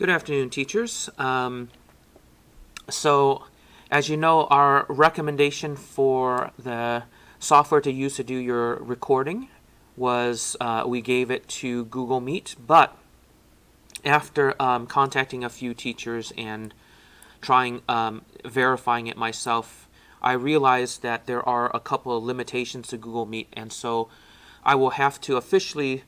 Good afternoon, teachers. So, as you know, our recommendation for the software to use to do your recording was we gave it to Google Meet, but after contacting a few teachers and trying verifying it myself, I realized that there are a couple of limitations to Google Meet, and so I will have to officially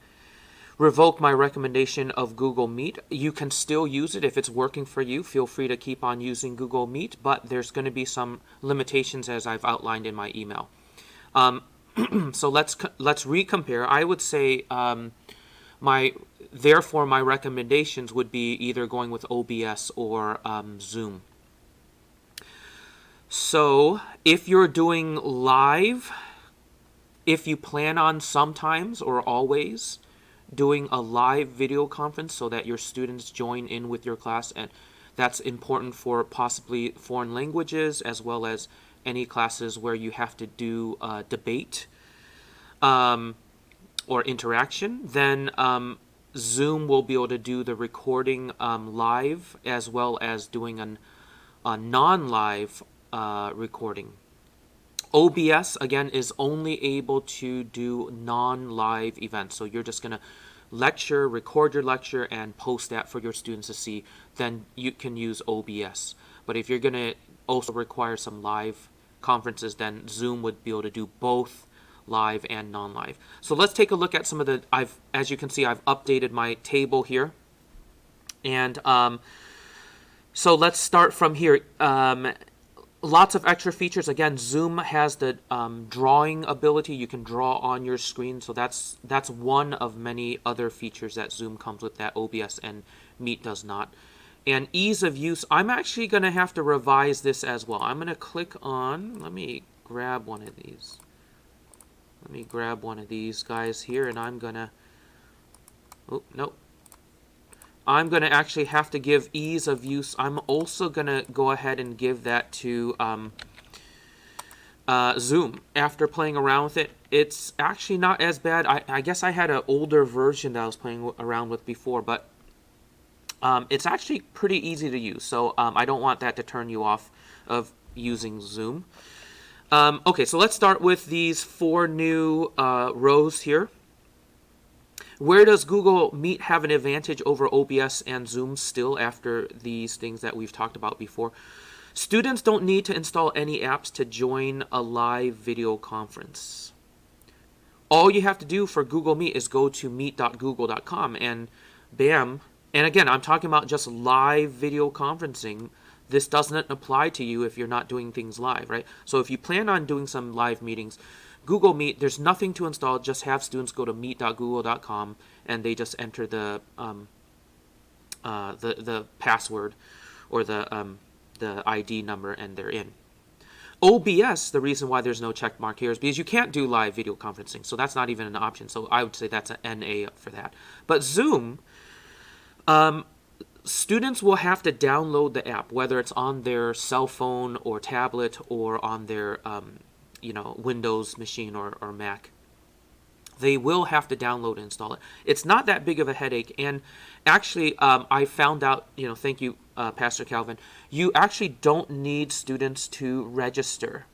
revoke my recommendation of Google Meet. You can still use it if it's working for you. Feel free to keep on using Google Meet, but there's going to be some limitations as I've outlined in my email. So let's recompare. I would say my recommendations would be either going with OBS or Zoom. So if you're doing live, if you plan on sometimes or always doing a live video conference so that your students join in with your class, and that's important for possibly foreign languages as well as any classes where you have to do debate or interaction, then Zoom will be able to do the recording live as well as doing a non-live recording. OBS, again, is only able to do non-live events. So you're just going to record your lecture, and post that for your students to see. Then you can use OBS. But if you're going to also require some live conferences, then Zoom would be able to do both live and non-live. So let's take a look at some of the, as you can see, I've updated my table here. And so let's start from here. Lots of extra features. Again, Zoom has the drawing ability. You can draw on your screen. So that's one of many other features that Zoom comes with that OBS and Meet does not. And ease of use, I'm actually going to have to revise this as well. I'm going to click on, let me grab one of these. Let me grab one of these guys here, and I'm going to, oh, nope. I'm going to actually have to give ease of use. I'm also going to go ahead and give that to Zoom. After playing around with it, it's actually not as bad. I guess I had an older version that I was playing around with before, but it's actually pretty easy to use. So I don't want that to turn you off of using Zoom. Okay, so let's start with these 4 new rows here. Where does Google Meet have an advantage over OBS and Zoom still after these things that we've talked about before? Students don't need to install any apps to join a live video conference. All you have to do for Google Meet is go to meet.google.com and bam. And again, I'm talking about just live video conferencing. This doesn't apply to you if you're not doing things live, right? So if you plan on doing some live meetings, Google Meet, there's nothing to install. Just have students go to meet.google.com and they just enter the password or the ID number, and they're in. OBS, the reason why there's no check mark here is because you can't do live video conferencing, so that's not even an option. So I would say that's an NA for that. But Zoom, students will have to download the app, whether it's on their cell phone or tablet or on their Windows machine or Mac. They will have to download and install it. It's not that big of a headache. And actually, I found out, thank you, Pastor Calvin, you actually don't need students to register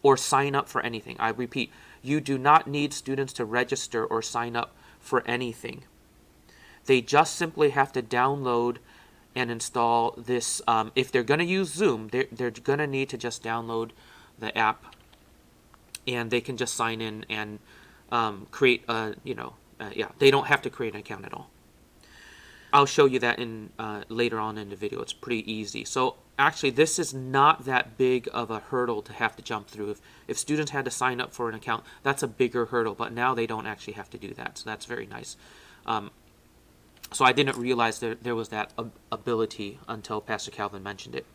or sign up for anything. I repeat, you do not need students to register or sign up for anything. They just simply have to download and install this. If they're going to use Zoom, they're going to need to just download the app, and they can just sign in and create they don't have to create an account at all. I'll show you that in later on in the video. It's pretty easy. So actually, this is not that big of a hurdle to have to jump through. If students had to sign up for an account, that's a bigger hurdle, but now they don't actually have to do that. So that's very nice. So I didn't realize there was that ability until Pastor Calvin mentioned it,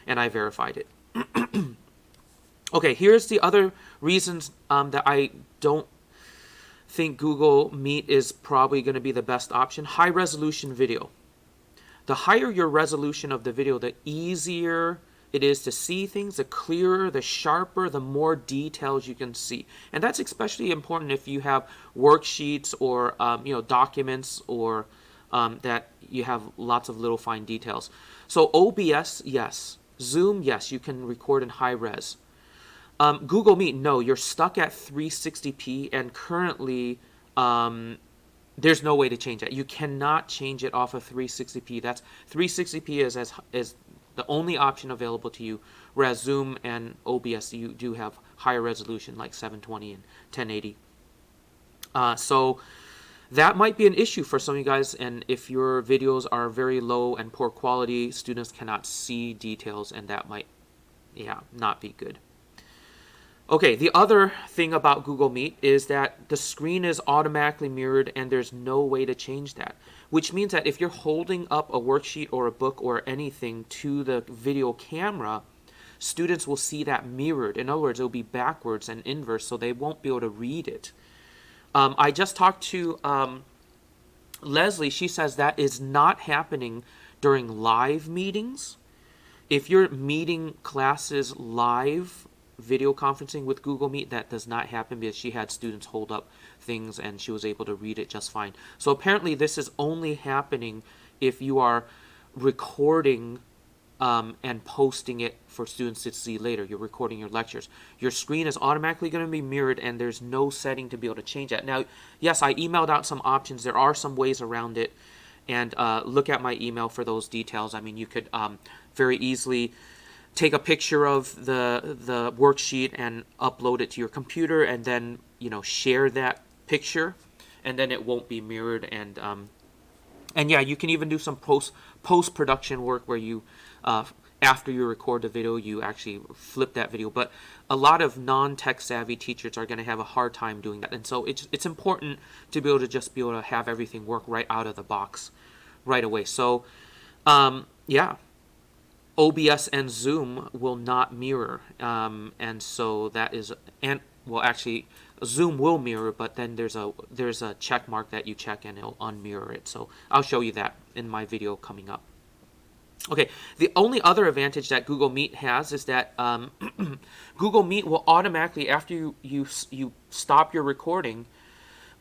and I verified it. Okay, here's the other reasons that I don't think Google Meet is probably going to be the best option. High resolution video. The higher your resolution of the video, the easier it is to see things, the clearer, the sharper, the more details you can see. And that's especially important if you have worksheets or documents or that you have lots of little fine details. So OBS, yes. Zoom, yes, you can record in high res. Google Meet, no, you're stuck at 360p, and currently there's no way to change that. You cannot change it off of 360p. That's 360p is the only option available to you, whereas Zoom and OBS, you do have higher resolution like 720 and 1080. So that might be an issue for some of you guys, and if your videos are very low and poor quality, students cannot see details, and that might, yeah, not be good. Okay, the other thing about Google Meet is that the screen is automatically mirrored and there's no way to change that, which means that if you're holding up a worksheet or a book or anything to the video camera, students will see that mirrored. In other words, it'll be backwards and inverse, so they won't be able to read it. I just talked to Leslie. She says that is not happening during live meetings. If you're meeting classes live, video conferencing with Google Meet, that does not happen because she had students hold up things and she was able to read it just fine. So apparently this is only happening if you are recording and posting it for students to see later. You're recording your lectures. Your screen is automatically going to be mirrored and there's no setting to be able to change that. Now, yes, I emailed out some options. There are some ways around it, and look at my email for those details. I mean, you could very easily take a picture of the worksheet and upload it to your computer, and then share that picture, and then it won't be mirrored. And yeah, you can even do some post production work where you after you record the video, you actually flip that video. But a lot of non-tech savvy teachers are going to have a hard time doing that, and so it's important to be able to just be able to have everything work right out of the box right away. So yeah, OBS and Zoom will not mirror, and so that is, and well, actually Zoom will mirror, but then there's a check mark that you check and it'll unmirror it. So I'll show you that in my video coming up. Okay, the only other advantage that Google Meet has is that Google Meet will automatically, after you stop your recording,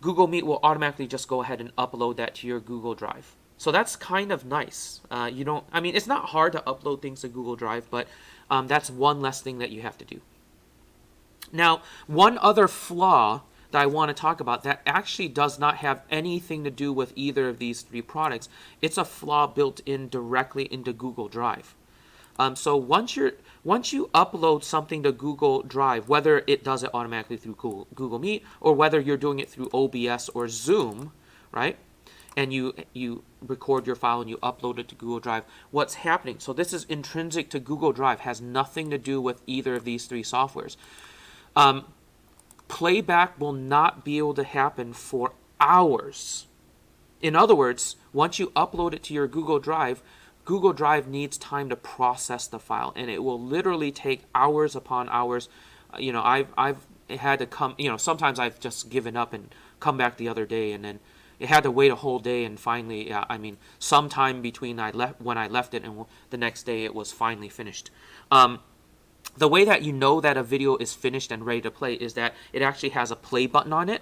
Google Meet will automatically just go ahead and upload that to your Google Drive. So that's kind of nice. I mean, it's not hard to upload things to Google Drive, but that's one less thing that you have to do. Now, one other flaw that I want to talk about that actually does not have anything to do with either of these three products. It's a flaw built in directly into Google Drive. So once you upload something to Google Drive, whether it does it automatically through Google Meet or whether you're doing it through OBS or Zoom, right? And you record your file and you upload it to Google Drive, what's happening? So this is intrinsic to Google Drive, has nothing to do with either of these three softwares. Playback will not be able to happen for hours. In other words, once you upload it to your Google Drive needs time to process the file, and it will literally take hours upon hours. I've had to come, sometimes I've just given up and come back the other day, and then it had to wait a whole day, and finally, sometime between when I left it and the next day, it was finally finished. The way that you know that a video is finished and ready to play is that it actually has a play button on it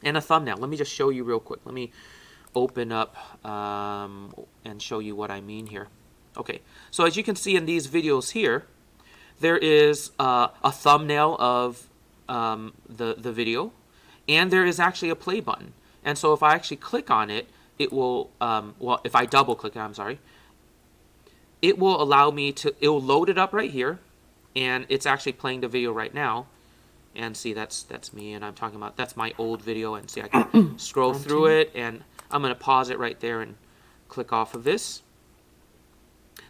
and a thumbnail. Let me just show you real quick. Let me open up and show you what I mean here. Okay, so as you can see in these videos here, there is a thumbnail of the video, and there is actually a play button. And so if I actually click on it, it will, if I double click it, I'm sorry, it will allow me to, it will load it up right here, and it's actually playing the video right now. And see, that's me, and I'm talking about, that's my old video, and see, I can scroll through it, and I'm going to pause it right there and click off of this.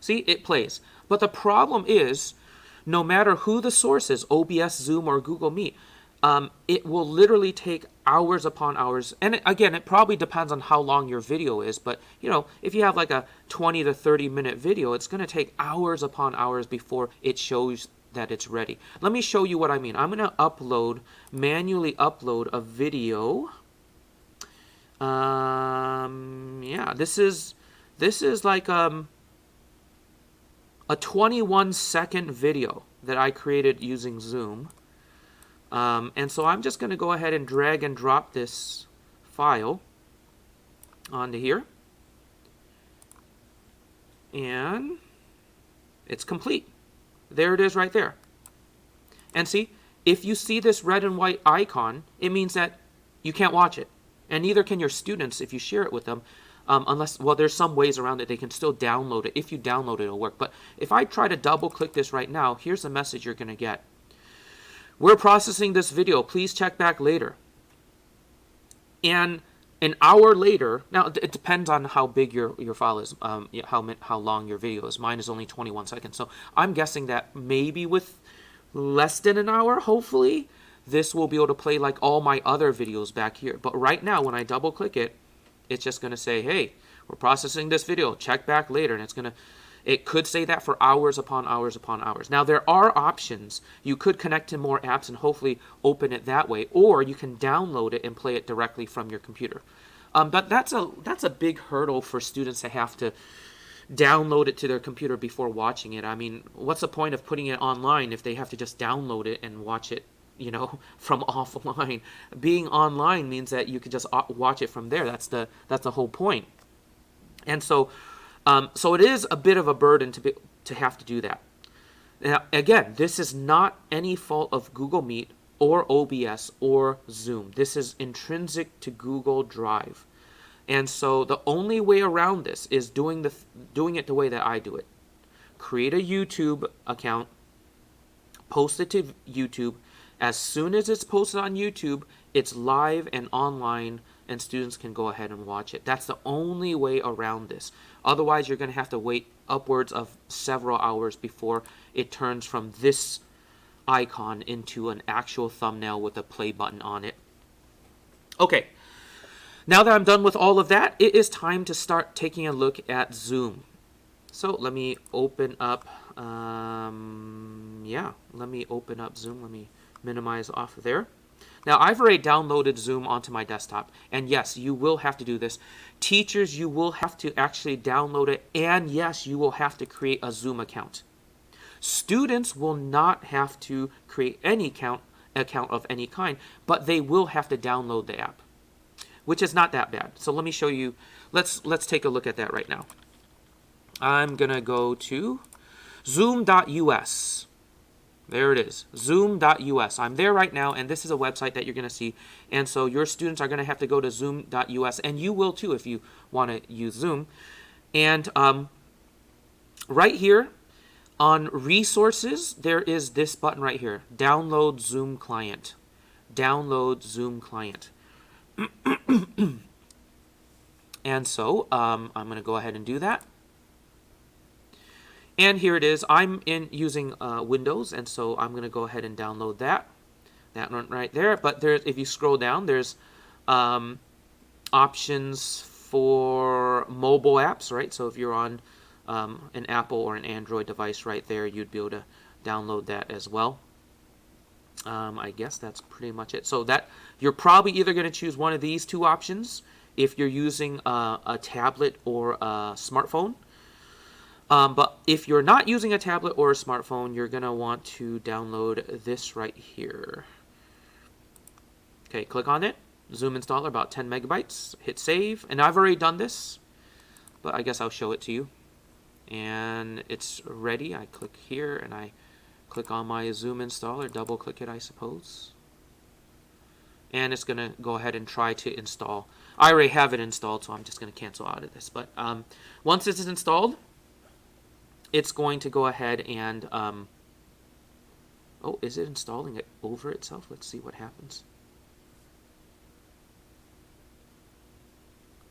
See, it plays. But the problem is, no matter who the source is, OBS, Zoom, or Google Meet, it will literally take hours upon hours. And again, it probably depends on how long your video is, but if you have like a 20 to 30 minute video, it's going to take hours upon hours before it shows that it's ready. Let me show you what I mean. I'm going to manually upload a video. Yeah, this is like a 21-second video that I created using Zoom. And so I'm just going to go ahead and drag and drop this file. onto here. And it's complete. There it is right there. And see, if you see this red and white icon, it means that you can't watch it. And neither can your students if you share it with them. Unless, well, there's some ways around it. They can still download it. If you download it, it'll work. But if I try to double click this right now, here's the message you're going to get. We're processing this video. Please check back later. And an hour later, now it depends on how big your file is, how long your video is. Mine is only 21 seconds. So I'm guessing that maybe with less than an hour, hopefully, this will be able to play like all my other videos back here. But right now, when I double click it, it's just going to say, hey, we're processing this video. Check back later. And it could say that for hours upon hours upon hours. Now, there are options. You could connect to more apps and hopefully open it that way. Or you can download it and play it directly from your computer. But that's a big hurdle for students to have to download it to their computer before watching it. I mean, what's the point of putting it online if they have to just download it and watch it, from offline? Being online means that you could just watch it from there. That's the whole point. And so it is a bit of a burden to have to do that. Now, again, this is not any fault of Google Meet or OBS or Zoom. This is intrinsic to Google Drive. And so the only way around this is doing it the way that I do it. Create a YouTube account, post it to YouTube. As soon as it's posted on YouTube, it's live and online, and students can go ahead and watch it. That's the only way around this. Otherwise, you're going to have to wait upwards of several hours before it turns from this icon into an actual thumbnail with a play button on it. Okay, now that I'm done with all of that, it is time to start taking a look at Zoom. So let me open up, let me open up Zoom. Let me minimize off of there. Now, I've already downloaded Zoom onto my desktop, and yes, you will have to do this. Teachers, you will have to actually download it, and yes, you will have to create a Zoom account. Students will not have to create any account of any kind, but they will have to download the app, which is not that bad. So let me show you. Let's take a look at that right now. I'm going to go to zoom.us. There it is, zoom.us. I'm there right now, and this is a website that you're going to see. And so your students are going to have to go to zoom.us, and you will too if you want to use Zoom. And right here on resources, there is this button right here, download Zoom client. Download Zoom client. And so I'm going to go ahead and do that. And here it is. I'm using Windows, and so I'm going to go ahead and download that one right there. But if you scroll down, there's options for mobile apps, right? So if you're on an Apple or an Android device right there, you'd be able to download that as well. I guess that's pretty much it. So that you're probably either going to choose one of these two options if you're using a tablet or a smartphone. But if you're not using a tablet or a smartphone, you're going to want to download this right here. Okay, click on it. Zoom installer, about 10 megabytes. Hit save. And I've already done this, but I guess I'll show it to you. And it's ready. I click here, and I click on my Zoom installer. Double click it, I suppose. And it's going to go ahead and try to install. I already have it installed, so I'm just going to cancel out of this. But once this is installed, it's going to go ahead and, oh, is it installing it over itself? Let's see what happens.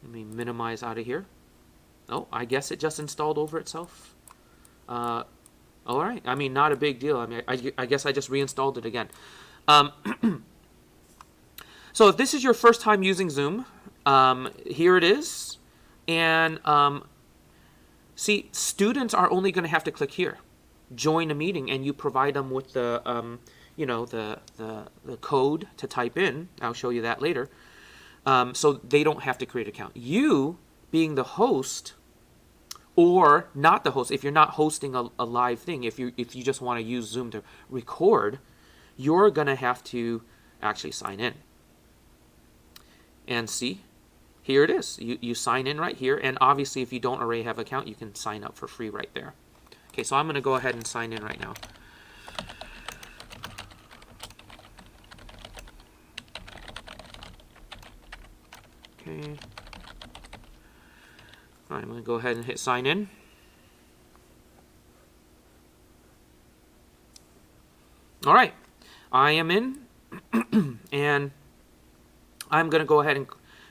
Let me minimize out of here. Oh, I guess it just installed over itself. All right. I mean, not a big deal. I mean, I guess I just reinstalled it again. So if this is your first time using Zoom, here it is. And see, students are only going to have to click here, join a meeting, and you provide them with the, the code to type in. I'll show you that later. So they don't have to create an account. You, being the host, or not the host, if you're not hosting a live thing, if you just want to use Zoom to record, you're going to have to actually sign in. And see, here it is. You sign in right here, and obviously if you don't already have an account, you can sign up for free right there. Okay, so I'm going to go ahead and sign in right now. Okay. All right, I'm going to go ahead and hit sign in. All right, I am in, and I'm going to go ahead and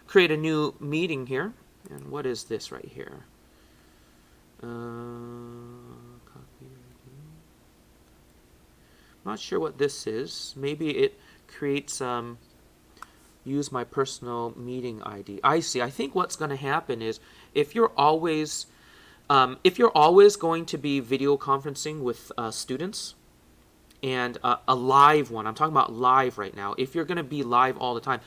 create a new meeting here. And what is this right here? Copy. I'm not sure what this is. Maybe it creates use my personal meeting ID. I see. I think what's going to happen is if you're always going to be video conferencing with students, and a live one, I'm talking about live right now, if you're going to be live all the time,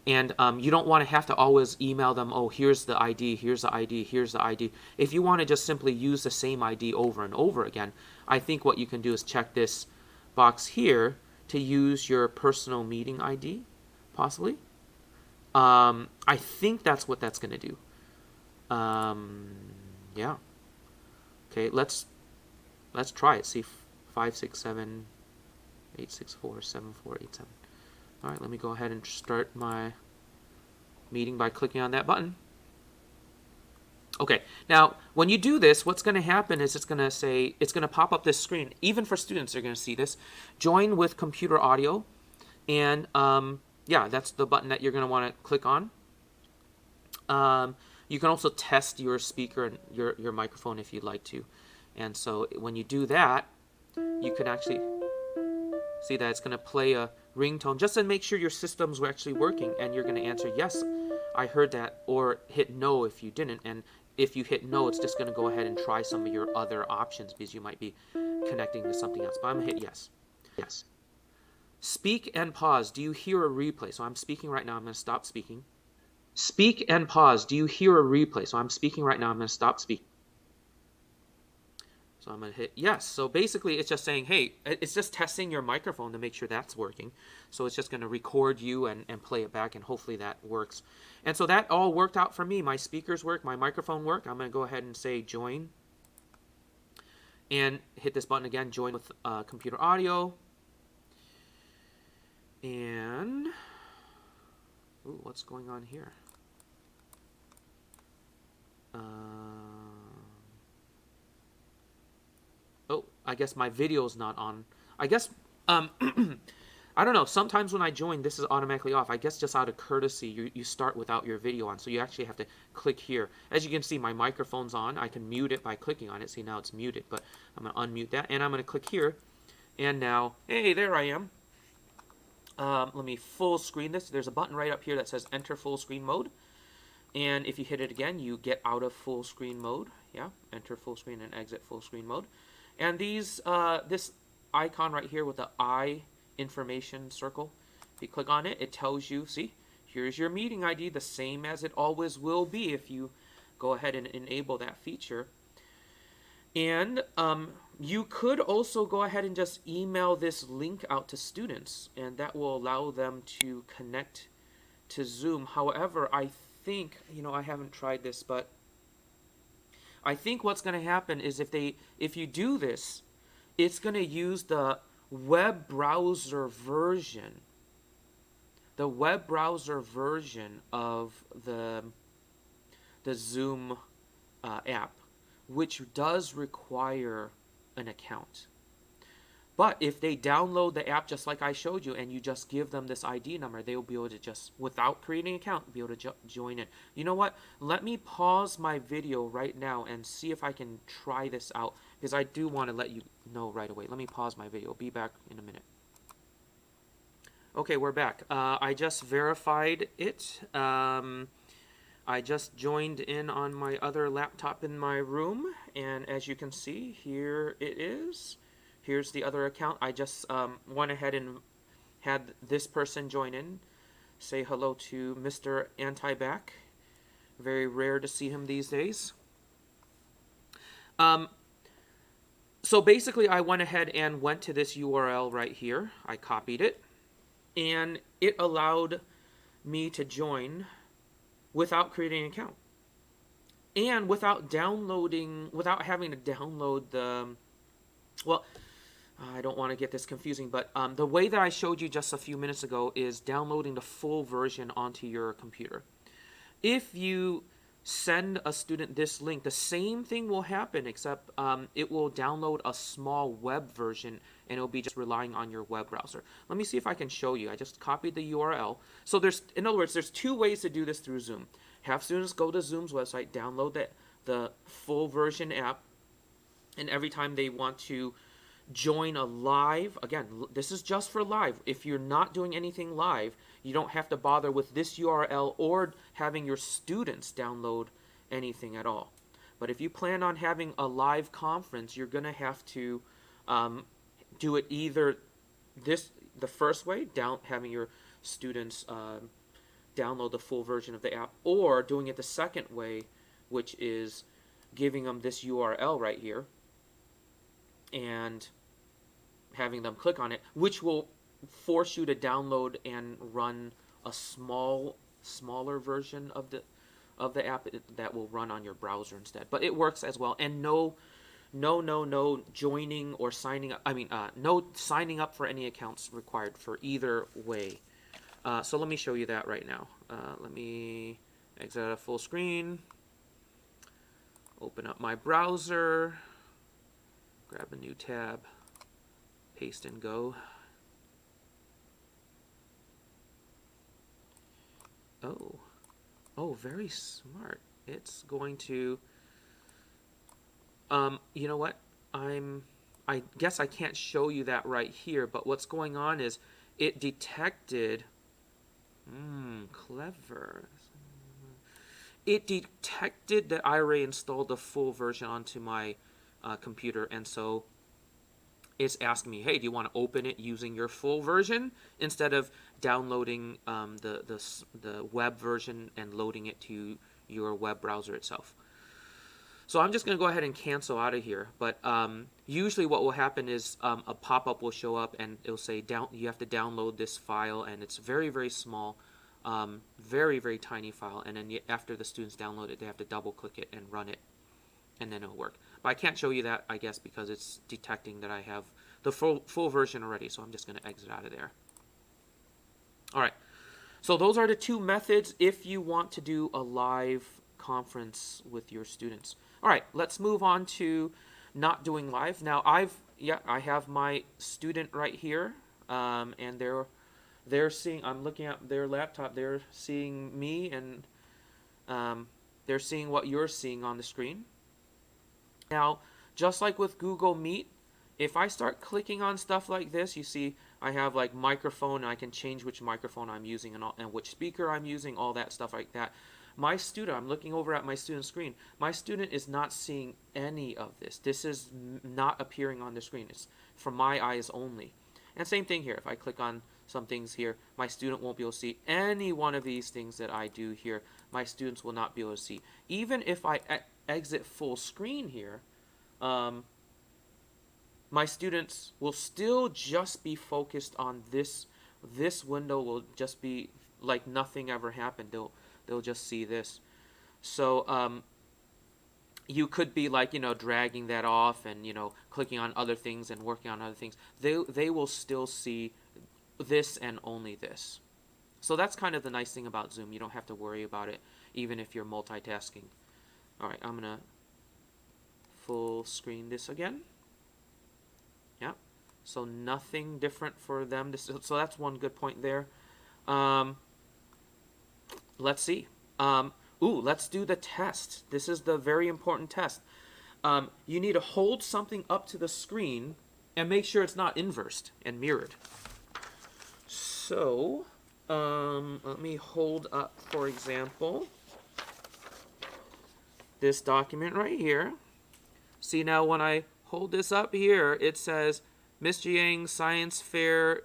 and you don't want to have to always email them, oh, here's the ID, here's the ID, here's the ID. If you want to just simply use the same ID over and over again, I think what you can do is check this box here to use your personal meeting ID, possibly. I think that's what that's going to do. Yeah. Okay, let's try it. See, 567 864 7487. All right, let me go ahead and start my meeting by clicking on that button. Okay, now when you do this, what's going to happen is it's going to pop up this screen. Even for students, they're going to see this. Join with computer audio, and yeah, that's the button that you're going to want to click on. You can also test your speaker and your microphone if you'd like to. And so when you do that, you can actually see that it's going to play a ringtone just to make sure your systems were actually working, and you're going to answer yes, I heard that, or hit no if you didn't. And if you hit no, it's just going to go ahead and try some of your other options because you might be connecting to something else. But I'm going to hit yes. Yes. Speak and pause. Do you hear a replay? So I'm speaking right now. I'm going to stop speaking. Speak and pause. Do you hear a replay? So I'm speaking right now. I'm going to stop speaking. So I'm going to hit yes. So basically it's just saying, hey, it's just testing your microphone to make sure that's working. So it's just going to record you and play it back, and hopefully that works. And so that all worked out for me. My speakers work, my microphone worked. I'm going to go ahead and say join. And hit this button again, join with computer audio. And, ooh, what's going on here? Oh, I guess my video's not on. I guess, I don't know. Sometimes when I join, this is automatically off. I guess just out of courtesy, you start without your video on. So you actually have to click here. As you can see, my microphone's on. I can mute it by clicking on it. See, now it's muted. But I'm going to unmute that. And I'm going to click here. And now, hey, there I am. Let me full screen this. There's a button right up here that says enter full screen mode. And if you hit it again, you get out of full screen mode. Yeah, enter full screen and exit full screen mode. And these, this icon right here with the I information circle, if you click on it, it tells you, see, here's your meeting ID, the same as it always will be if you go ahead and enable that feature. And you could also go ahead and just email this link out to students, and that will allow them to connect to Zoom. However, I think, I haven't tried this, but I think what's going to happen is if you do this, it's going to use the web browser version. The web browser version of the Zoom app, which does require an account. But if they download the app just like I showed you, and you just give them this ID number, they will be able to just, without creating an account, be able to join in. You know what? Let me pause my video right now and see if I can try this out, because I do want to let you know right away. Let me pause my video. Be back in a minute. Okay, we're back. I just verified it. I just joined in on my other laptop in my room, and as you can see, here it is. Here's the other account. I just went ahead and had this person join in. Say hello to Mr. Antibac. Very rare to see him these days. So basically, I went ahead and went to this URL right here. I copied it, and it allowed me to join without creating an account and without having to download the, well, I don't want to get this confusing, but the way that I showed you just a few minutes ago is downloading the full version onto your computer. If you send a student this link, the same thing will happen, except it will download a small web version, and it'll be just relying on your web browser. Let me see if I can show you. I just copied the URL. So in other words, there's two ways to do this through Zoom. Have students go to Zoom's website, download the full version app, and every time they want to join a live, again, this is just for live. If you're not doing anything live, you don't have to bother with this URL or having your students download anything at all. But if you plan on having a live conference, you're going to have to do it either the first way, having your students download the full version of the app, or doing it the second way, which is giving them this URL right here and having them click on it, which will force you to download and run a smaller version of the app that will run on your browser instead. But it works as well, and no joining or signing up. No signing up for any accounts required for either way. So let me show you that right now. Let me exit out of full screen, open up my browser, grab a new tab, paste and go. Oh, very smart. It's going to, you know what? I guess I can't show you that right here, but what's going on is it detected, clever. It detected that I already installed the full version onto my computer, and so it's asking me, hey, do you want to open it using your full version instead of downloading the web version and loading it to your web browser itself? So I'm just going to go ahead and cancel out of here. But usually what will happen is a pop-up will show up and it'll say you have to download this file, and it's very, very small, very, very tiny file. And then after the students download it, they have to double-click it and run it, and then it'll work. But I can't show you that, I guess, because it's detecting that I have the full version already, so I'm just going to exit out of there. All right, so those are the two methods if you want to do a live conference with your students. All right, let's move on to not doing live. Now, I have my student right here, and they're seeing, I'm looking at their laptop, they're seeing me, and they're seeing what you're seeing on the screen. Now, just like with Google Meet, if I start clicking on stuff like this, you see I have like microphone, and I can change which microphone I'm using and which speaker I'm using, all that stuff like that. My student, I'm looking over at my student's screen. My student is not seeing any of this. This is not appearing on the screen. It's from my eyes only. And same thing here. If I click on some things here, my student won't be able to see any one of these things that I do here. My students will not be able to see. Even if I exit full screen here, my students will still just be focused on this. This window will just be like nothing ever happened. They'll just see this. So you could be like, dragging that off and, clicking on other things and working on other things. They will still see this and only this. So that's kind of the nice thing about Zoom. You don't have to worry about it, even if you're multitasking. All right, I'm going to full screen this again. Yeah. So nothing different for them. So that's one good point there. Let's see. Let's do the test. This is the very important test. You need to hold something up to the screen and make sure it's not inversed and mirrored. So, let me hold up, for example, this document right here. See, now when I hold this up here, it says Mr. Yang Science Fair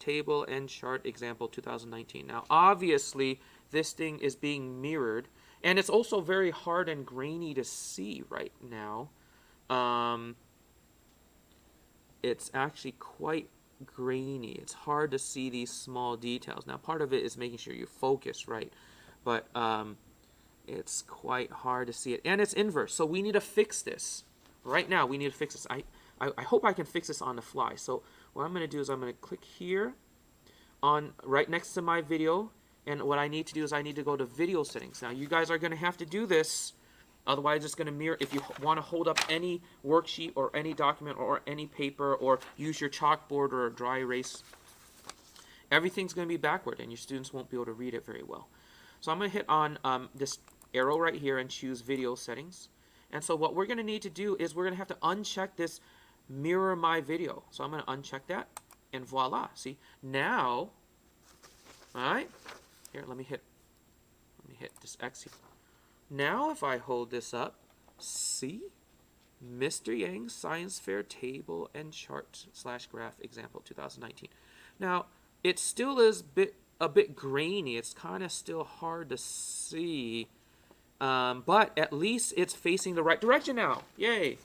Table and Chart Example 2019. Now, obviously, this thing is being mirrored, and it's also very hard and grainy to see right now. It's actually quite grainy. It's hard to see these small details. Now, part of it is making sure you focus right, but It's quite hard to see it. And it's inverse. So we need to fix this. Right now, we need to fix this. I hope I can fix this on the fly. So what I'm going to do is I'm going to click here on right next to my video. And what I need to do is I need to go to video settings. Now, you guys are going to have to do this. Otherwise, it's going to mirror. If you want to hold up any worksheet or any document or any paper or use your chalkboard or a dry erase, everything's going to be backward and your students won't be able to read it very well. So I'm going to hit on this arrow right here and choose video settings. And so what we're going to need to do is we're going to have to uncheck this mirror my video. So I'm going to uncheck that and voila. See, now, all right, here, let me hit this X here. Now if I hold this up, see, Mr. Yang's Science Fair table and chart / graph example 2019. Now, it still is a bit grainy. It's kind of still hard to see, but at least it's facing the right direction now. Yay!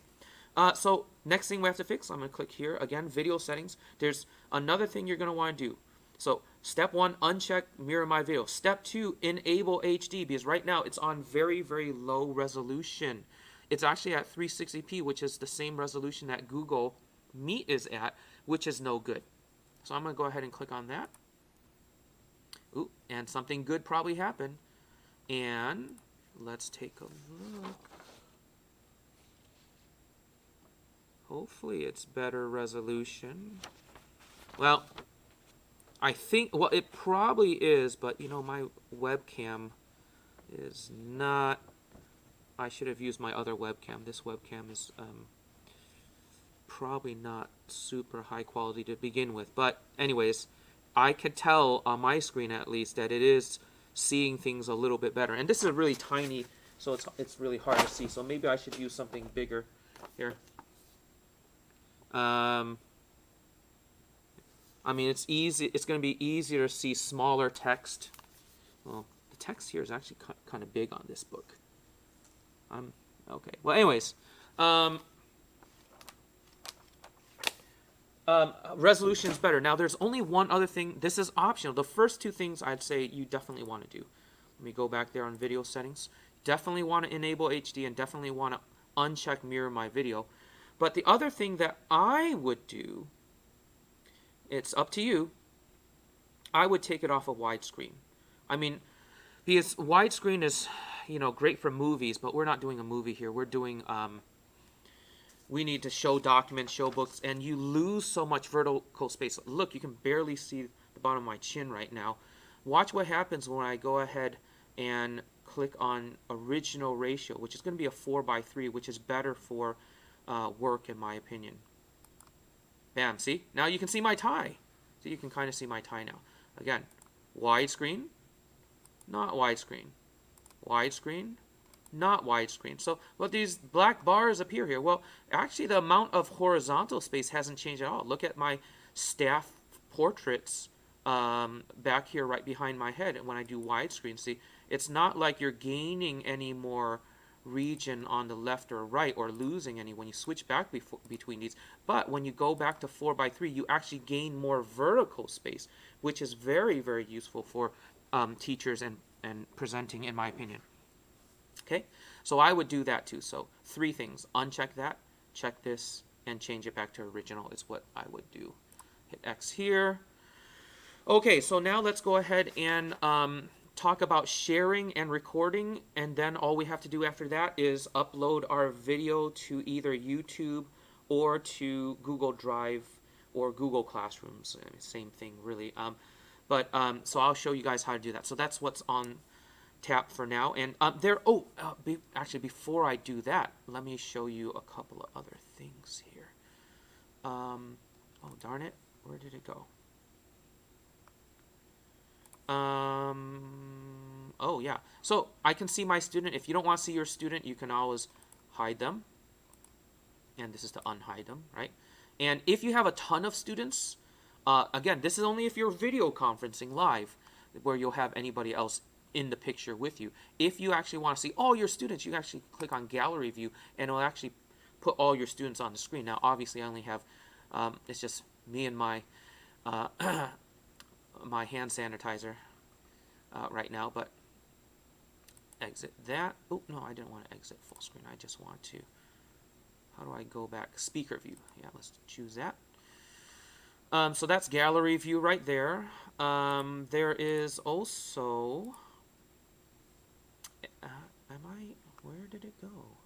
So next thing we have to fix, I'm going to click here. Again, video settings. There's another thing you're going to want to do. So step 1, uncheck mirror my video. Step 2, enable HD, because right now it's on very, very low resolution. It's actually at 360p, which is the same resolution that Google Meet is at, which is no good. So I'm going to go ahead and click on that. Ooh, and something good probably happened. And let's take a look. Hopefully it's better resolution. Well, I think, well, it probably is, but you know, my webcam is not, I should have used my other webcam. This webcam is probably not super high quality to begin with. But anyways, I could tell on my screen at least that it is seeing things a little bit better. And this is really tiny, so it's really hard to see. So maybe I should use something bigger here. I mean, it's easy. It's going to be easier to see smaller text. Well, the text here is actually kind of big on this book. Okay. Well, anyways, resolution is better. Now, there's only one other thing. This is optional. The first two things I'd say you definitely want to do. Let me go back there on video settings. Definitely want to enable HD and definitely want to uncheck mirror my video. But the other thing that I would do, it's up to you, I would take it off of widescreen. I mean, because widescreen is, you know, great for movies, but we're not doing a movie here. We're doing, we need to show documents, show books, and you lose so much vertical space. Look, you can barely see the bottom of my chin right now. Watch what happens when I go ahead and click on original ratio, which is going to be a 4:3, which is better for work in my opinion. Bam, see? Now you can see my tie. So you can kind of see my tie now. Again, widescreen, not widescreen. Widescreen, not widescreen. So what these black bars appear here? Well, actually the amount of horizontal space hasn't changed at all. Look at my staff portraits back here right behind my head. And when I do widescreen, see, it's not like you're gaining any more region on the left or right or losing any when you switch back between these. But when you go back to 4:3, you actually gain more vertical space, which is very, very useful for teachers and presenting, in my opinion. Okay, so I would do that too. So 3 things: uncheck that, check this, and change it back to original is what I would do. Hit X here. Okay, so now let's go ahead and talk about sharing and recording, and then all we have to do after that is upload our video to either YouTube or to Google Drive or Google Classrooms. Same thing, really. So I'll show you guys how to do that. So that's what's on tap for now. And actually, before I do that, let me show you a couple of other things here. Oh, darn it. Where did it go? Oh, yeah. So I can see my student. If you don't want to see your student, you can always hide them. And this is to unhide them, right? And if you have a ton of students, again, this is only if you're video conferencing live, where you'll have anybody else in the picture with you. If you actually want to see all your students, you actually click on gallery view, and it'll actually put all your students on the screen. Now, obviously, I only have, it's just me and my my hand sanitizer right now, but exit that. Oh, no, I didn't want to exit full screen. I just want to, how do I go back? Speaker view. Yeah, let's choose that. So that's gallery view right there. There is also, where did it go?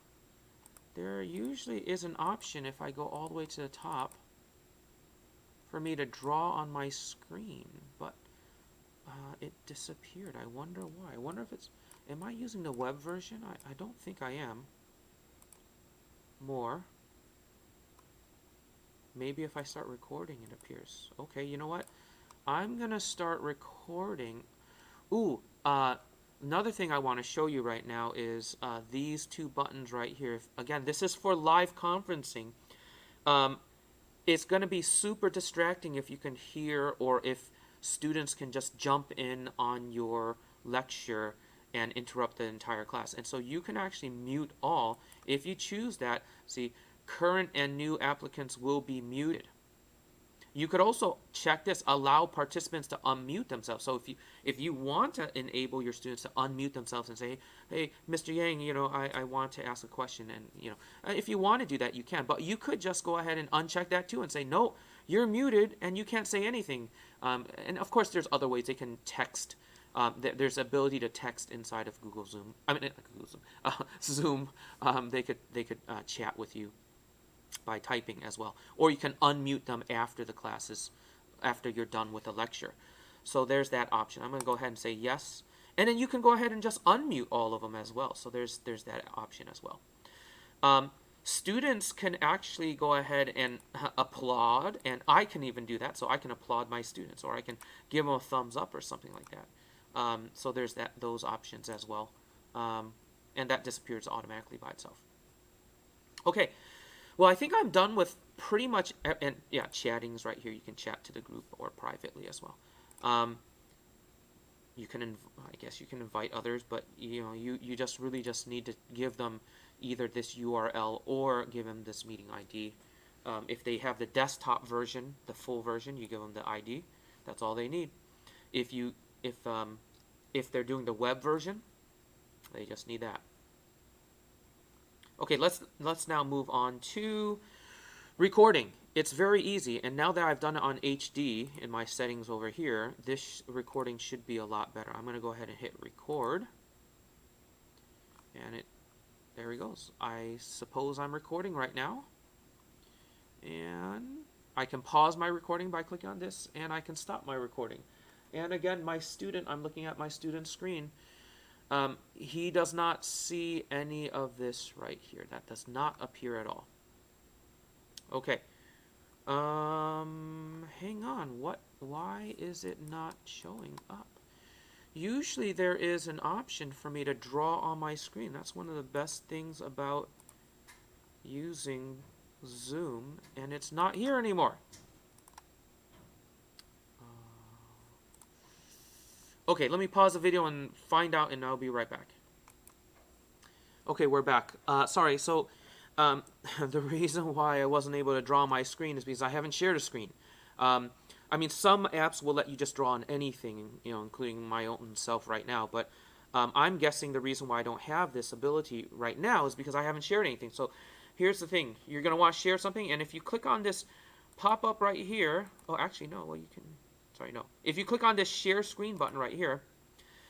There usually is an option if I go all the way to the top for me to draw on my screen, but it disappeared. I wonder why. I wonder if it's, am I using the web version? I don't think I am. More. Maybe if I start recording it appears. Okay, you know what? I'm gonna start recording. Ooh, another thing I want to show you right now is these two buttons right here. Again, this is for live conferencing. It's going to be super distracting if you can hear, or if students can just jump in on your lecture and interrupt the entire class. And so you can actually mute all. If you choose that, see, current and new applicants will be muted. You could also check this, allow participants to unmute themselves. So if you want to enable your students to unmute themselves and say, hey, Mr. Yang, I want to ask a question, and if you want to do that, you can. But you could just go ahead and uncheck that too and say, no, you're muted and you can't say anything. And of course, there's other ways they can text. There's ability to text inside of Google Zoom. I mean, Google Zoom, Zoom. They could chat with you by typing as well, or you can unmute them after the classes, after you're done with the lecture. So there's that option. I'm going to go ahead and say yes, and then you can go ahead and just unmute all of them as well. So there's that option as well. Students can actually go ahead and applaud, and I can even do that. So I can applaud my students, or I can give them a thumbs up or something like that. So there's those options as well, and that disappears automatically by itself. Okay. Well, I think I'm done with pretty much, and yeah, chatting's right here. You can chat to the group or privately as well. You can, I guess you can invite others, but you just really just need to give them either this URL or give them this meeting ID. If they have the desktop version, the full version, you give them the ID. That's all they need. If they're doing the web version, they just need that. Okay, let's now move on to recording. It's very easy, and now that I've done it on HD in my settings over here, this recording should be a lot better. I'm going to go ahead and hit record, and there he goes. I suppose I'm recording right now, and I can pause my recording by clicking on this, and I can stop my recording. And again, my student, I'm looking at my student's screen. He does not see any of this right here. That does not appear at all. Okay. Hang on. Why is it not showing up? Usually there is an option for me to draw on my screen. That's one of the best things about using Zoom, and it's not here anymore. Okay, let me pause the video and find out, and I'll be right back. Okay, we're back. Sorry, so the reason why I wasn't able to draw my screen is because I haven't shared a screen. I mean, some apps will let you just draw on anything, including my own self right now, but I'm guessing the reason why I don't have this ability right now is because I haven't shared anything. So here's the thing. You're going to want to share something, and if you click on this pop-up right here, oh, actually, no, well, you can... Sorry, no. If you click on this share screen button right here,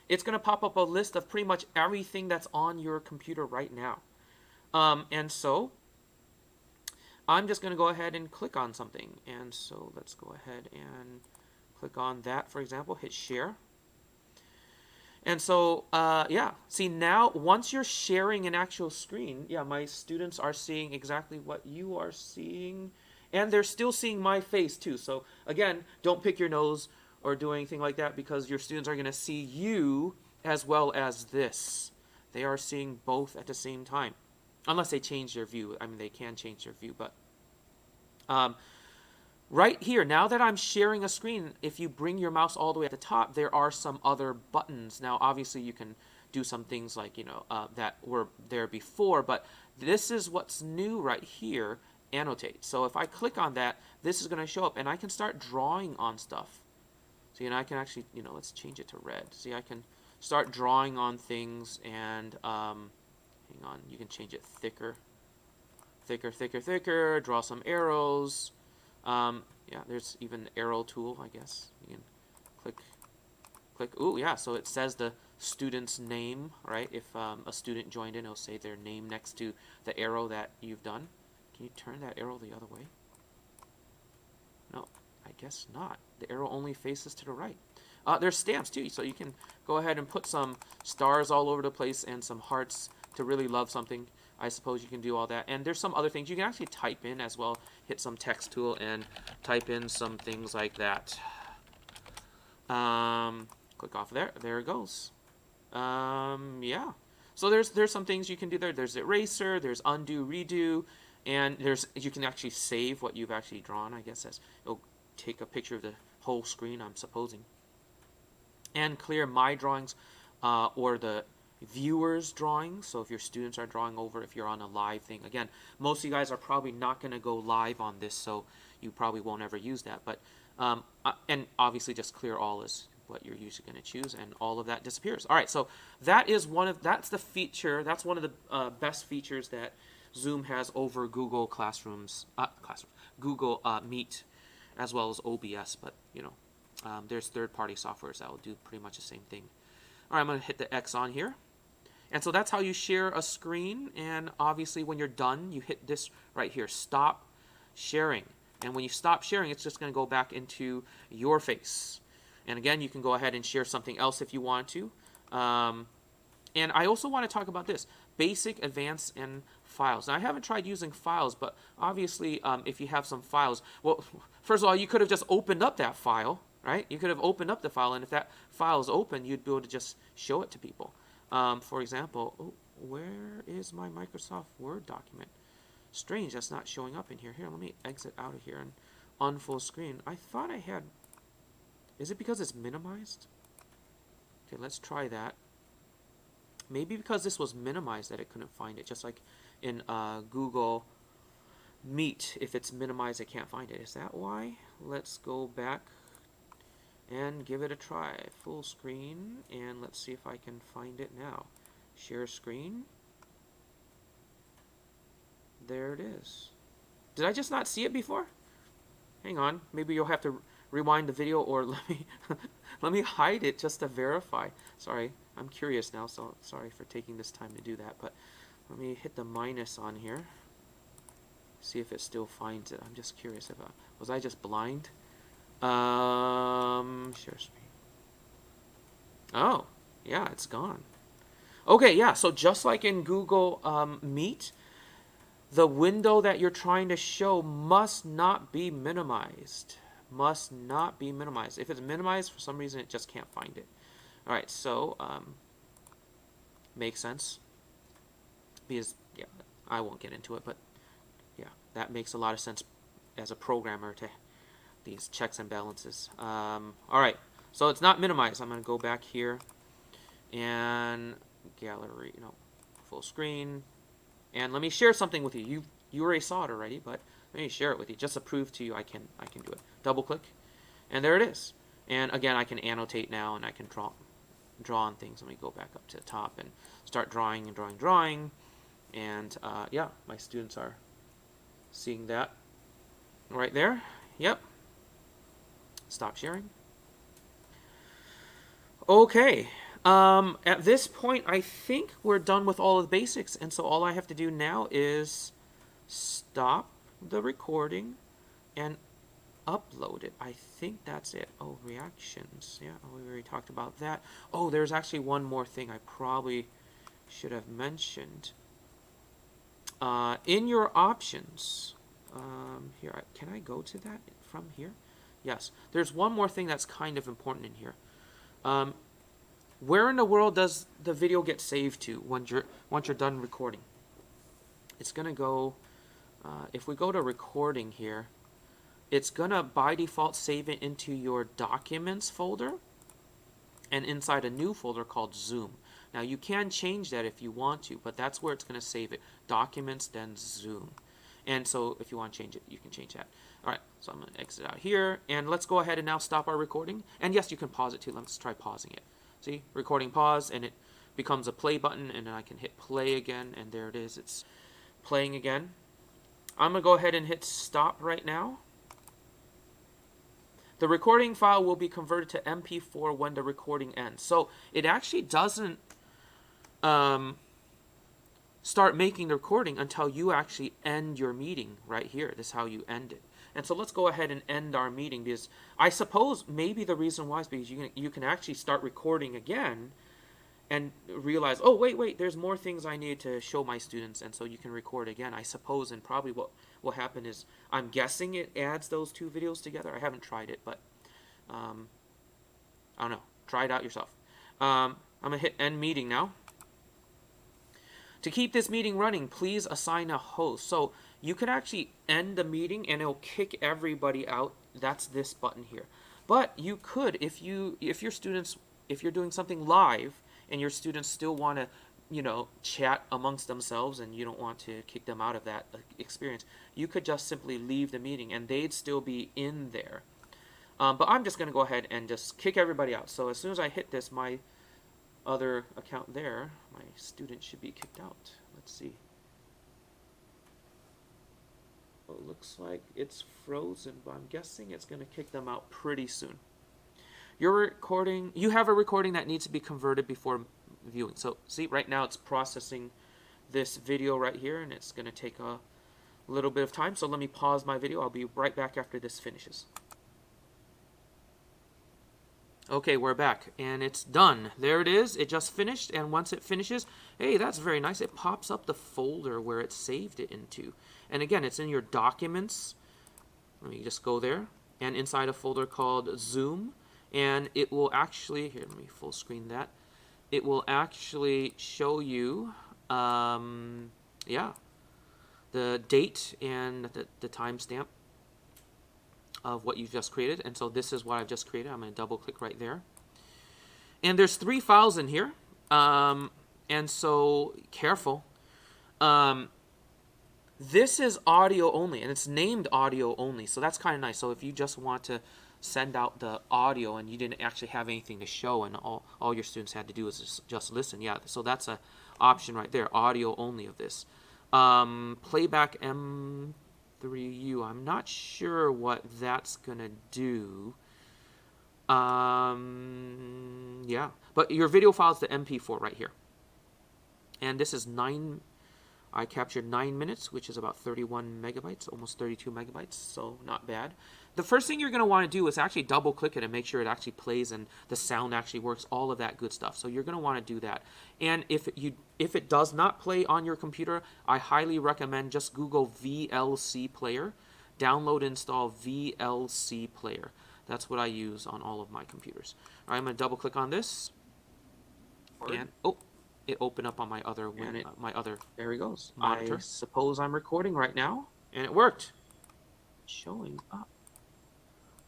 it's going to pop up a list of pretty much everything that's on your computer right now. And so I'm just going to go ahead and click on something. And so let's go ahead and click on that, for example, hit share. And so, yeah, see now, once you're sharing an actual screen, yeah, my students are seeing exactly what you are seeing. And they're still seeing my face too. So again, don't pick your nose or do anything like that, because your students are going to see you as well as this. They are seeing both at the same time. Unless they change their view. I mean, they can change their view. But right here, now that I'm sharing a screen, if you bring your mouse all the way at the top, there are some other buttons. Now, obviously, you can do some things like, that were there before. But this is what's new right here. Annotate. So if I click on that, this is going to show up, and I can start drawing on stuff. See, and I can actually, let's change it to red. See, I can start drawing on things, and hang on, you can change it thicker, thicker, draw some arrows. Yeah, there's even the arrow tool, I guess. You can click. Ooh, yeah, so it says the student's name, right? If a student joined in, it'll say their name next to the arrow that you've done. Can you turn that arrow the other way? No, I guess not. The arrow only faces to the right. There's stamps too, so you can go ahead and put some stars all over the place and some hearts to really love something. I suppose you can do all that. And there's some other things you can actually type in as well. Hit some text tool and type in some things like that. Click off there. There it goes. Yeah. So there's some things you can do there. There's eraser, there's undo, redo, and you can actually save what you've actually drawn. I guess it'll take a picture of the whole screen, I'm supposing. And clear my drawings or the viewers drawings. So if your students are drawing over, if you're on a live thing, again, most of you guys are probably not going to go live on this, so you probably won't ever use that. But and obviously just clear all is what you're usually going to choose, and all of that disappears. All right, so that's the feature. That's one of the best features that Zoom has over Google Google Meet, as well as OBS. But there's third-party softwares that will do pretty much the same thing. All right, I'm going to hit the X on here. And so that's how you share a screen. And obviously when you're done, you hit this right here, stop sharing. And when you stop sharing, it's just going to go back into your face. And again, you can go ahead and share something else if you want to. And I also want to talk about this, basic, advanced, and files. Now, I haven't tried using files, but obviously if you have some files, well, first of all, you could have just opened up that file, right? You could have opened up the file, and if that file is open, you'd be able to just show it to people. For example, where is my Microsoft Word document? Strange, that's not showing up in here. Here, let me exit out of here and on full screen. I thought I had... Is it because it's minimized? Okay, let's try that. Maybe because this was minimized that it couldn't find it. Just like in Google Meet, if it's minimized, it can't find it. Is that why? Let's go back and give it a try. Full screen, and let's see if I can find it now. Share screen. There it is. Did I just not see it before? Hang on. Maybe you'll have to rewind the video, or let me hide it just to verify. Sorry, I'm curious now, so sorry for taking this time to do that. But let me hit the minus on here. See if it still finds it. I'm just curious if was I just blind? Share screen. Oh, yeah, it's gone. Okay, yeah. So just like in Google Meet, the window that you're trying to show must not be minimized. Must not be minimized. If it's minimized, for some reason, it just can't find it. All right, so makes sense. Because, yeah, I won't get into it, but yeah, that makes a lot of sense as a programmer to these checks and balances. All right, so it's not minimized. I'm going to go back here and gallery, full screen. And let me share something with you. You already saw it already, but let me share it with you just to prove to you I can do it. Double click, and there it is. And again, I can annotate now, and I can draw on things. Let me go back up to the top and start drawing and drawing. And yeah, my students are seeing that right there. Yep. Stop sharing. Okay. At this point, I think we're done with all of the basics, and so all I have to do now is stop the recording and upload it. I think that's it. Oh, reactions. Yeah, we already talked about that. Oh, there's actually one more thing I probably should have mentioned. In your options, here, can I go to that from here? Yes. There's one more thing that's kind of important in here. Where in the world does the video get saved to once you're done recording? It's going to go, if we go to recording here, it's going to by default save it into your documents folder and inside a new folder called Zoom. Now you can change that if you want to, but that's where it's going to save it. Documents, then Zoom. And so if you want to change it, you can change that. All right, so I'm going to exit out here, and let's go ahead and now stop our recording. And yes, you can pause it too. Let's try pausing it. See, recording pause, and it becomes a play button, and then I can hit play again, and there it is. It's playing again. I'm going to go ahead and hit stop right now. The recording file will be converted to MP4 when the recording ends. So it actually doesn't start making the recording until you actually end your meeting right here. This is how you end it. And so let's go ahead and end our meeting, because I suppose maybe the reason why is because you can actually start recording again and realize, oh, wait, there's more things I need to show my students, and so you can record again, I suppose. And probably what will happen is, I'm guessing it adds those two videos together. I haven't tried it, but I don't know. Try it out yourself. I'm going to hit end meeting now. To keep this meeting running, please assign a host. So you can actually end the meeting and it'll kick everybody out. That's this button here. But you could, if your students, if you're doing something live and your students still want to, chat amongst themselves and you don't want to kick them out of that experience, you could just simply leave the meeting and they'd still be in there. But I'm just going to go ahead and just kick everybody out. So as soon as I hit this, my other account there, my student should be kicked out. Let's see. Well, it looks like it's frozen, but I'm guessing it's going to kick them out pretty soon. You have a recording that needs to be converted before viewing. So see, right now it's processing this video right here, and it's going to take a little bit of time. So let me pause my video. I'll be right back after this finishes. Okay, we're back, and it's done. There it is. It just finished, and once it finishes, hey, that's very nice. It pops up the folder where it saved it into. And again, it's in your documents. Let me just go there, and inside a folder called Zoom, and it will actually, here, let me full screen that. It will actually show you, the date and the timestamp of what you just created. And so this is what I've just created. I'm going to double click right there. And there's 3 files in here. And so careful. This is audio only, and it's named audio only. So that's kind of nice. So if you just want to send out the audio and you didn't actually have anything to show and all your students had to do is just listen. Yeah, so that's an option right there, audio only of this. Playback M3U, I'm not sure what that's gonna do. Yeah, but your video file is the MP4 right here. And this is I captured 9 minutes, which is about 31 megabytes, almost 32 megabytes, so not bad. The first thing you're going to want to do is actually double click it and make sure it actually plays and the sound actually works, all of that good stuff. So you're going to want to do that. And if it does not play on your computer, I highly recommend just Google VLC Player. Download and install VLC Player. That's what I use on all of my computers. All right, I'm going to double click on this. And, it opened up on my other there he goes, monitor. I suppose I'm recording right now, and it worked. Showing up,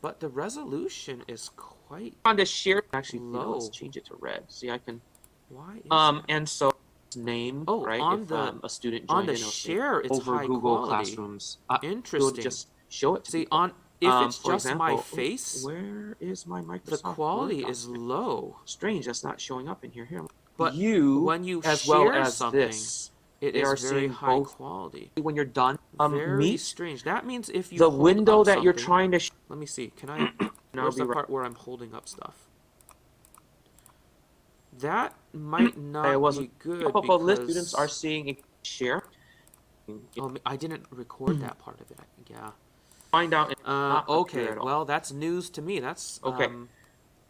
but the resolution is quite on the share actually low. Let's change it to red. See, I can. Why? Is and so name right on if, a student joined on the share, it's over high Google quality. Classrooms. Interesting. Just show it. To see people. On. If it's just example, my face, where is my Microsoft? The quality is low. Strange, that's not showing up in here. But when you as share well as something, it is very high quality. When you're done, very strange. That means if you the window that you're trying to. Let me see. Can I? Where's the part where I'm holding up stuff? That might not be good because list students are seeing a share. Oh, I didn't record that part of it. Yeah. Find out. Okay. Well, that's news to me. That's okay.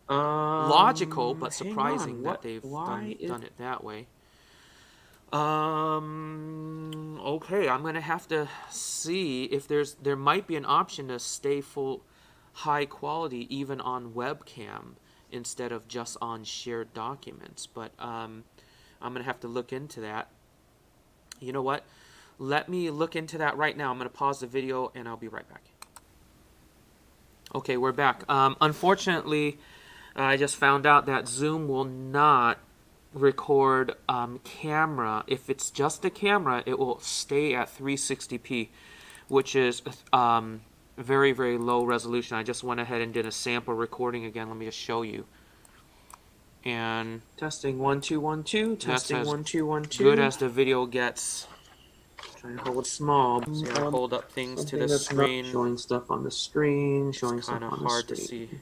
Logical, but surprising that they've done it that way. Okay, I'm gonna have to see if there might be an option to stay full high quality even on webcam instead of just on shared documents. But I'm gonna have to look into that. You know what? Let me look into that right now. I'm gonna pause the video and I'll be right back. Okay, we're back. Unfortunately, I just found out that Zoom will not record camera. If it's just a camera, it will stay at 360p, which is very, very low resolution. I just went ahead and did a sample recording again. Let me just show you. and Testing 1 2 1 2. Testing as 1 2 1 2. good as the video gets. Trying to hold small. See, I hold up things to the that's not screen. showing stuff on the screen. It's Showing stuff kind of on the hard to screen. see.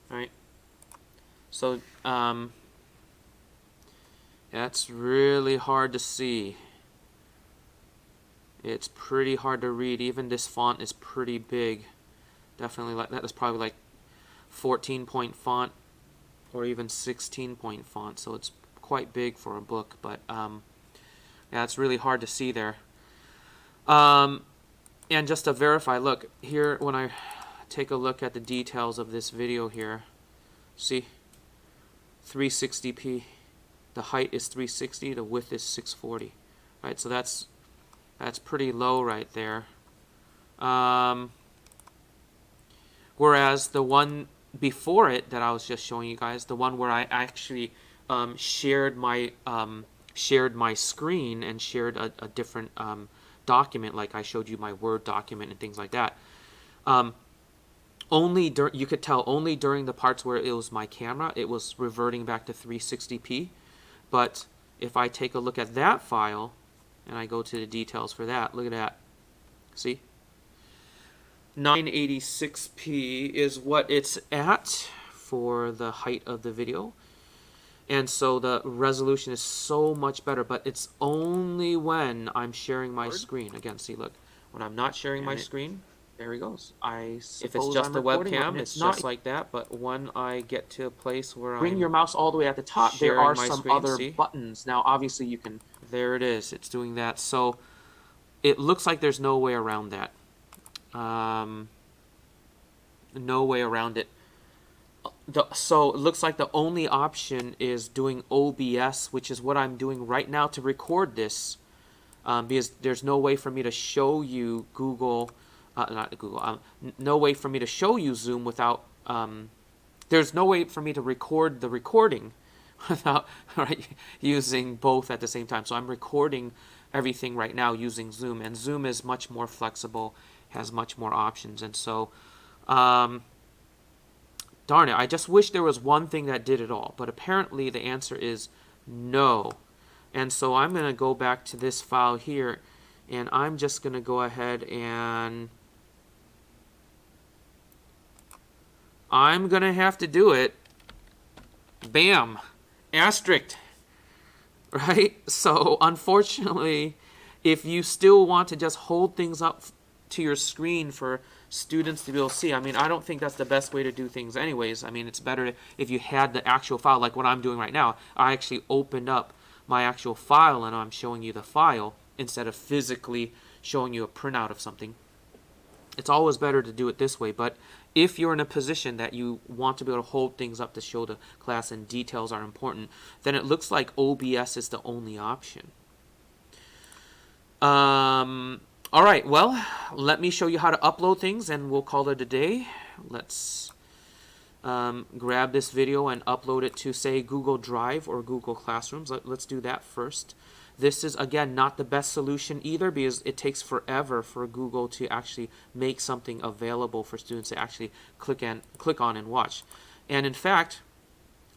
Right. So that's really hard to see. It's pretty hard to read. Even this font is pretty big. Definitely like that. That's probably like 14-point font or even 16-point font. So it's quite big for a book. But yeah, it's really hard to see there. And just to verify, look here when I take a look at the details of this video here. See, 360p. The height is 360. The width is 640. Right. So that's pretty low right there. Whereas the one before it that I was just showing you guys, the one where I actually shared my screen and shared a different document, like I showed you my Word document and things like that. You could tell only during the parts where it was my camera, it was reverting back to 360p. But if I take a look at that file, and I go to the details for that, look at that. See? 986p is what it's at for the height of the video. And so the resolution is so much better, but it's only when I'm sharing my screen. Again, see, look. When I'm not sharing my screen, there he goes. If it's just a webcam, it's just like that. But when I get to a place where bring your mouse all the way at the top, there are some other buttons. Now, obviously, you can... There it is. It's doing that. So it looks like there's no way around that. No way around it. So it looks like the only option is doing OBS, which is what I'm doing right now to record this. Because there's no way for me to show you no way for me to show you Zoom without, there's no way for me to record the recording without using both at the same time. So I'm recording everything right now using Zoom, and Zoom is much more flexible, has much more options, and so, darn it, I just wish there was one thing that did it all, but apparently the answer is no. And so I'm going to go back to this file here, and I'm just going to go ahead and I'm going to have to do it. Bam! Asterisk. Right? So unfortunately, if you still want to just hold things up to your screen for students to be able to see, I mean, I don't think that's the best way to do things anyways. I mean, it's better if you had the actual file, like what I'm doing right now. I actually opened up my actual file and I'm showing you the file instead of physically showing you a printout of something. It's always better to do it this way, but if you're in a position that you want to be able to hold things up to show the class and details are important, then it looks like OBS is the only option. All right, well, let me show you how to upload things and we'll call it a day. Let's grab this video and upload it to, say, Google Drive or Google Classrooms. Let's do that first. This is, again, not the best solution either because it takes forever for Google to actually make something available for students to actually click on and watch. And in fact,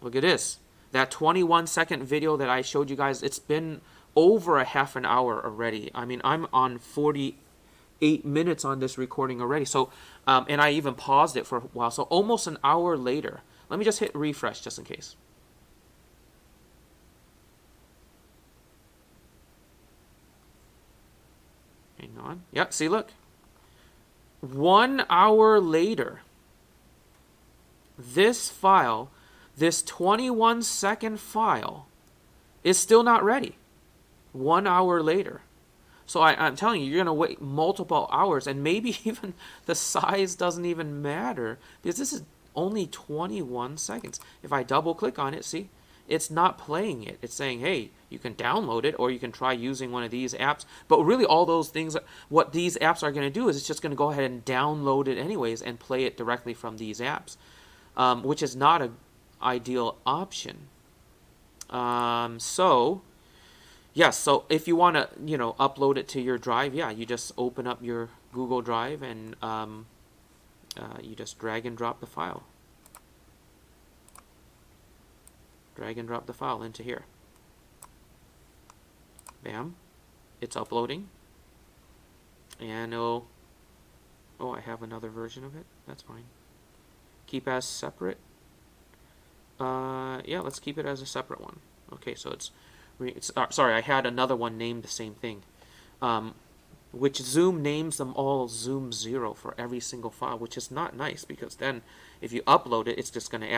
look at this. That 21-second video that I showed you guys, it's been over a half an hour already. I mean, I'm on 48 minutes on this recording already. So, and I even paused it for a while. So almost an hour later. Let me just hit refresh just in case. Hang on. Yeah, see, look. 1 hour later, this file, this 21-second file, is still not ready. 1 hour later. So I'm telling you, you're going to wait multiple hours, and maybe even the size doesn't even matter, because this is only 21 seconds. If I double click on it, see, it's not playing it. It's saying, hey, you can download it, or you can try using one of these apps. But really all those things, what these apps are going to do is it's just going to go ahead and download it anyways and play it directly from these apps, which is not an ideal option. So Yes, so if you want to, upload it to your drive, yeah, you just open up your Google Drive and you just drag and drop the file. Drag and drop the file into here. Bam. It's uploading. And oh, I have another version of it. That's fine. Keep as separate. Yeah, let's keep it as a separate one. Okay, so it's sorry, I had another one named the same thing. Which Zoom names them all Zoom 0 for every single file, which is not nice, because then if you upload it, it's just going to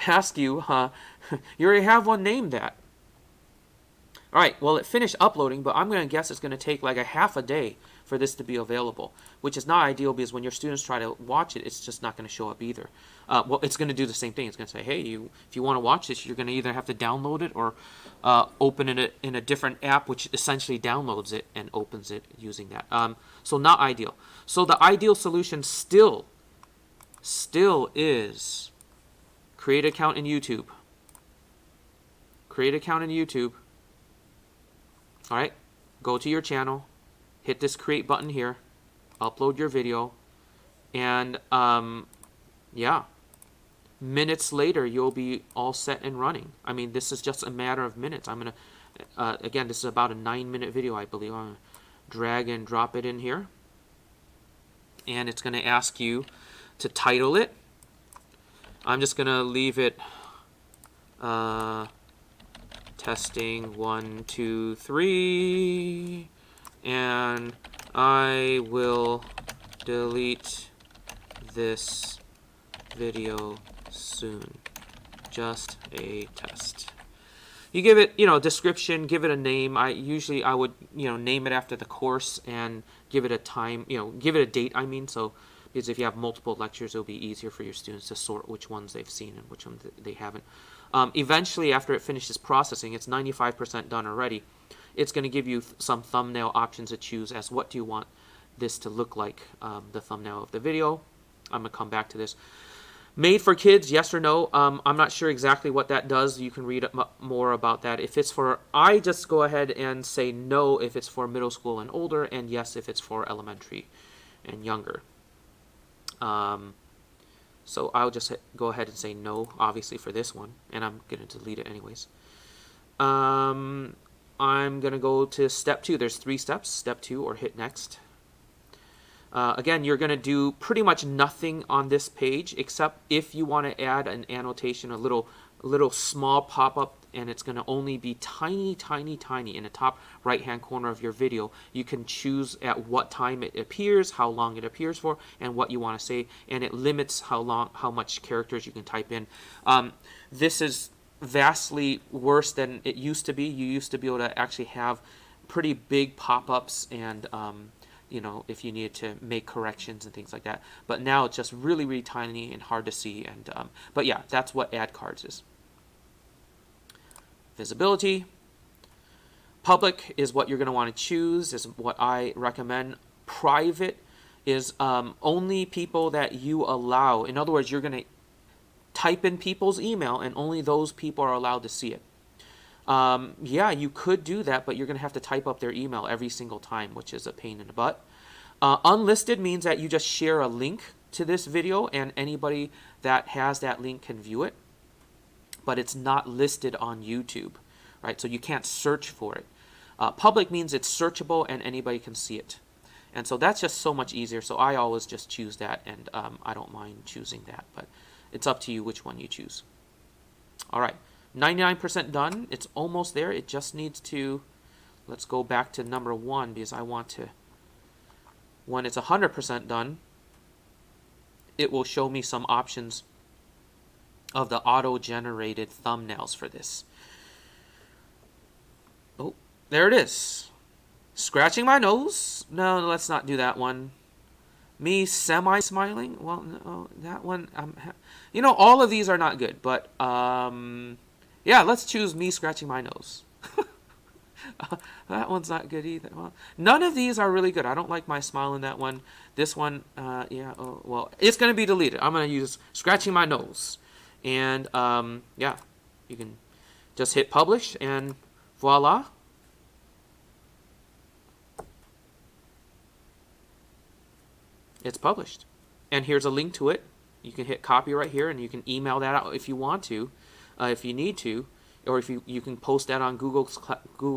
ask you, you already have one named that. All right, well, it finished uploading, but I'm going to guess it's going to take like a half a day for this to be available, which is not ideal, because when your students try to watch it, it's just not going to show up either. Well, it's going to do the same thing. It's going to say, hey, if you want to watch this, you're going to either have to download it or open it in a different app, which essentially downloads it and opens it using that. So not ideal. So the ideal solution still is create an account in YouTube. Create an account in YouTube. All right, go to your channel, hit this create button here, upload your video, and yeah, minutes later you'll be all set and running. I mean, this is just a matter of minutes. I'm gonna again, this is about a 9-minute video, I believe. I'm gonna drag and drop it in here, and it's gonna ask you to title it. I'm just gonna leave it testing 1, 2, 3, and I will delete this video soon. Just a test. You give it, description, give it a name. I would, name it after the course and give it a time, give it a date, I mean, so because if you have multiple lectures, it'll be easier for your students to sort which ones they've seen and which ones they haven't. Eventually, after it finishes processing, it's 95% done already. It's going to give you some thumbnail options to choose as what do you want this to look like, the thumbnail of the video. I'm going to come back to this. Made for kids, yes or no? I'm not sure exactly what that does. You can read more about that. If it's for, I just go ahead and say no if it's for middle school and older, and yes if it's for elementary and younger. So I'll just go ahead and say no, obviously, for this one, and I'm going to delete it anyways. I'm going to go to step 2. There's 3 steps. Step 2, or hit next. Again, you're going to do pretty much nothing on this page, except if you want to add an annotation, a little small pop-up, and it's going to only be tiny, tiny, tiny in the top right-hand corner of your video. You can choose at what time it appears, how long it appears for, and what you want to say, and it limits how much characters you can type in. This is vastly worse than it used to be. You used to be able to actually have pretty big pop-ups and if you needed to make corrections and things like that. But now it's just really, really tiny and hard to see. And but yeah, that's what add cards is. Visibility. Public is what you're going to want to choose, is what I recommend. Private is only people that you allow. In other words, you're going to type in people's email and only those people are allowed to see it. Yeah, you could do that, but you're going to have to type up their email every single time, which is a pain in the butt. Unlisted means that you just share a link to this video and anybody that has that link can view it, but it's not listed on YouTube, right? So you can't search for it. Public means it's searchable and anybody can see it. And so that's just so much easier. So I always just choose that, and I don't mind choosing that, but it's up to you which one you choose. All right. 99% done. It's almost there. It just needs to, let's go back to number 1 because I want to, when it's 100% done, it will show me some options of the auto-generated thumbnails for this. Oh, there it is. Scratching my nose. No, let's not do that one. Me semi-smiling. Well, no, that one, all of these are not good, but yeah, let's choose me scratching my nose. That one's not good either. Well, none of these are really good. I don't like my smile in that one. This one, yeah, oh, well, it's going to be deleted. I'm going to use scratching my nose. And, yeah, you can just hit publish, and voila, It's published. And here's a link to it. You can hit copy right here, and you can email that out if you want to, if you need to, or if you can post that on Google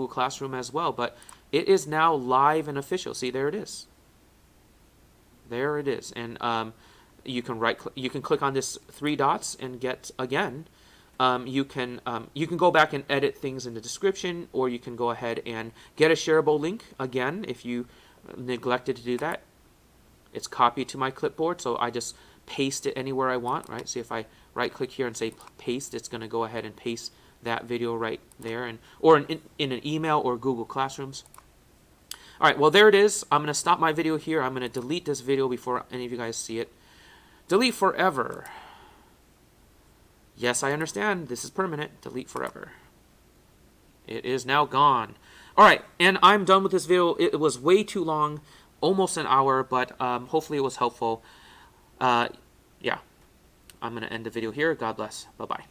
Classroom as well. But it is now live and official. See, there it is. There it is. And you can you can click on this 3 dots and get again. You can go back and edit things in the description, or you can go ahead and get a shareable link again if you neglected to do that. It's copied to my clipboard, so I just paste it anywhere I want, right? So if I right click here and say paste, it's going to go ahead and paste that video right there, and or in an email or Google Classrooms. All right, well, there it is. I'm going to stop my video here. I'm going to delete this video before any of you guys see it. Delete forever. Yes, I understand. This is permanent. Delete forever. It is now gone. All right, and I'm done with this video. It was way too long, almost an hour, but hopefully it was helpful. Yeah, I'm going to end the video here. God bless. Bye-bye.